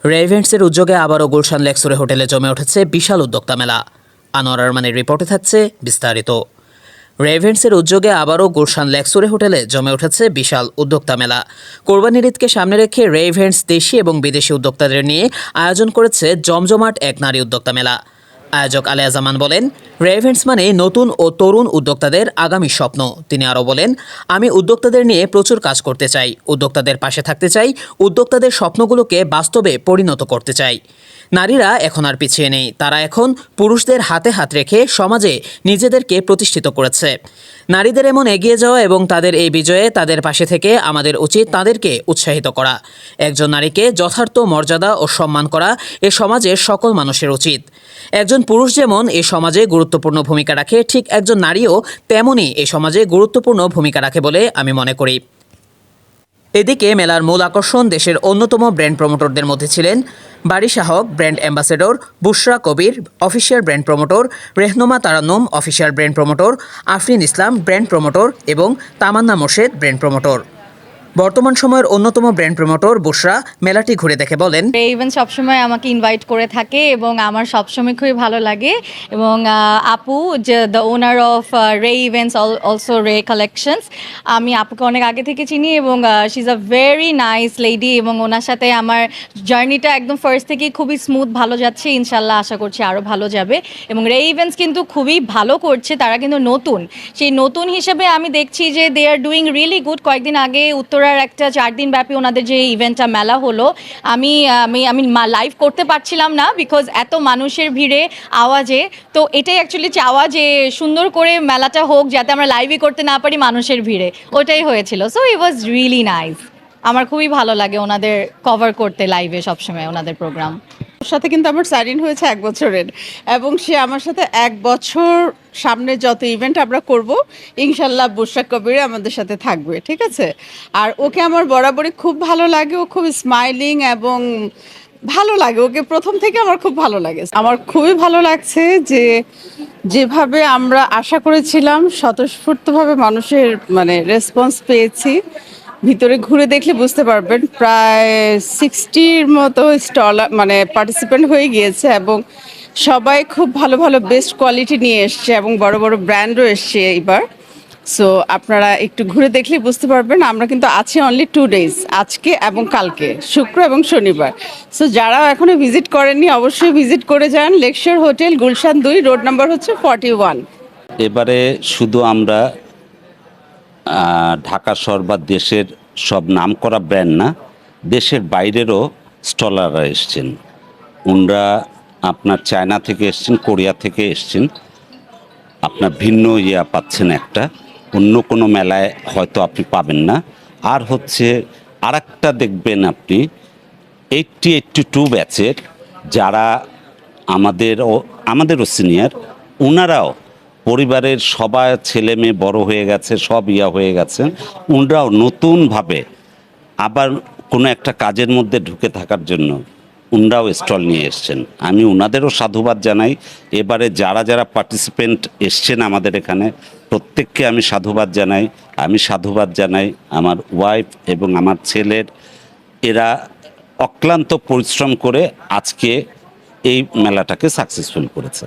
রেভেন্টসের উদ্যোগে আবারও গুলশান লেকসুরে হোটেলে জমে উঠেছে বিশাল উদ্যোক্তা মেলা। আনোয়ার আরমানের রিপোর্টে থাকছে বিস্তারিত। রেভেন্টসের উদ্যোগে আবারও গুলশান লেকসুরে হোটেলে জমে উঠেছে বিশাল উদ্যোক্তা মেলা। কোরবানির ঈদকে সামনে রেখে রেভেন্টস দেশি এবং বিদেশি উদ্যোক্তাদের নিয়ে আয়োজন করেছে জমজমাট এক নারী উদ্যোক্তা মেলা। আয়োজক আলেয়া জামান বলেন, রেভেন্টস মানে নতুন ও তরুণ উদ্যোক্তাদের আগামী স্বপ্ন। তিনি আরও বলেন, আমি উদ্যোক্তাদের নিয়ে প্রচুর কাজ করতে চাই, উদ্যোক্তাদের পাশে থাকতে চাই, উদ্যোক্তাদের স্বপ্নগুলোকে বাস্তবে পরিণত করতে চাই। নারীরা এখন আর পিছিয়ে নেই, তারা এখন পুরুষদের হাতে হাত রেখে সমাজে নিজেদেরকে প্রতিষ্ঠিত করেছে। নারীদের এমন এগিয়ে যাওয়া এবং তাদের এই বিজয়ে তাদের পাশে থেকে আমাদের উচিত তাদেরকে উৎসাহিত করা। একজন নারীকে যথার্থ মর্যাদা ও সম্মান করা এ সমাজের সকল মানুষের উচিত। একজন পুরুষ যেমন এ সমাজে গুরুত্বপূর্ণ ভূমিকা রাখে, ঠিক একজন নারীও তেমনই এ সমাজে গুরুত্বপূর্ণ ভূমিকা রাখে বলে আমি মনে করি। এদিকে মেলার মূল আকর্ষণ দেশের অন্যতম ব্র্যান্ড প্রমোটরদের মধ্যে ছিলেন Barisha Haque brand ambassador, Bushra Kabir official brand promoter, Rehnuma Tarannum official brand promoter, Afrin Islam brand promoter এবং তামান্না মোর্শেদ ব্র্যান্ড প্রমোটর। বর্তমান সময়ের অন্যতম ব্র্যান্ড প্রমোটর বুশরা মেলাটি ঘুরে দেখে বলেন, রে ইভেন্টস সবসময় আমাকে ইনভাইট করে থাকে এবং আমার সবসময় খুবই ভালো লাগে। এবং আপু যে দ্য ওনার অফ রে ইভেন্টস অলসো রে কালেকশনস, আমি আপুকে অনেক আগে থেকে চিনি এবং she is a very nice lady এবং ওনার সাথে আমার জার্নিটা একদম ফার্স্ট থেকেই খুবই স্মুথ ভালো যাচ্ছে। ইনশাল্লাহ আশা করছি আরও ভালো যাবে। এবং রে ইভেন্টস কিন্তু খুবই ভালো করছে, তারা কিন্তু নতুন, সেই নতুন হিসেবে আমি দেখছি যে দে আর ডুইং রিয়েলি গুড। কয়েকদিন আগে উত্তরার একটা 4 দিন ব্যাপী ওনাদের যে ইভেন্টটা মেলা হলো, আমি লাইভ করতে পারছিলাম না বিকজ এত মানুষের ভিড়ে আওয়াজে। তো এটাই অ্যাকচুয়ালি চাওয়া যে সুন্দর করে মেলাটা হোক, যাতে আমরা লাইভই করতে না পারি মানুষের ভিড়ে, ওটাই হয়েছিল। So it was really nice. আমার খুবই ভালো লাগে ওনাদের কভার করতে লাইভে সবসময় ওনাদের প্রোগ্রাম। ওর সাথে কিন্তু আমার সাইন হয়েছে 1 বছরের, এবং সে আমার সাথে 1 বছর সামনে যত ইভেন্ট আমরা করব ইনশাল্লাহ বুশরা কবির আমাদের সাথে থাকবে, ঠিক আছে। আর ওকে আমার বরাবরই খুব ভালো লাগে, ও খুব স্মাইলিং এবং ভালো লাগে, ওকে প্রথম থেকে আমার খুব ভালো লাগে। আমার খুবই ভালো লাগছে যে যেভাবে আমরা আশা করেছিলাম স্বতঃস্ফূর্তভাবে মানুষের রেসপন্স পেয়েছি। ভিতরে ঘুরে দেখলে বুঝতে পারবেন প্রায় 60-র মতো স্টল পার্টিসিপেন্ট হয়ে গিয়েছে এবং সবাই খুব ভালো ভালো বেস্ট কোয়ালিটি নিয়ে এসছে এবং বড় বড় ব্র্যান্ডও এসছে এইবার। সো আপনারা একটু ঘুরে দেখলে বুঝতে পারবেন। আমরা কিন্তু আছি অনলি 2 ডেজ, আজকে এবং কালকে, শুক্র এবং শনিবার। সো যারা এখনো ভিজিট করেননি অবশ্যই ভিজিট করে যান। Lakeshore hotel, Gulshan 2, road number হচ্ছে 41। এবারে শুধু আমরা ঢাকা শহর বা দেশের সব নামকরা ব্র্যান্ড না, দেশের বাইরেরও স্টলাররা এসছেন। ওনারা আপনার চায়না থেকে এসছেন, কোরিয়া থেকে এসছেন। আপনার ভিন্ন পাচ্ছেন, একটা অন্য কোনো মেলায় হয়তো আপনি পাবেন না। আর হচ্ছে আরেকটা দেখবেন আপনি 80-82 ব্যাচের যারা আমাদেরও সিনিয়র, ওনারাও পরিবারের সবাই ছেলে মেয়ে বড় হয়ে গেছে, সব হয়ে গেছেন। ওনারাও নতুনভাবে আবার কোনো একটা কাজের মধ্যে ঢুকে থাকার জন্য ওনারাও স্টল নিয়ে এসছেন। আমি ওনাদেরও সাধুবাদ জানাই। এবারে যারা যারা পার্টিসিপেন্ট এসছেন আমাদের এখানে, প্রত্যেককে আমি সাধুবাদ জানাই। আমি সাধুবাদ জানাই আমার ওয়াইফ এবং আমার ছেলের। এরা অক্লান্ত পরিশ্রম করে আজকে এই মেলাটাকে সাকসেসফুল করেছে।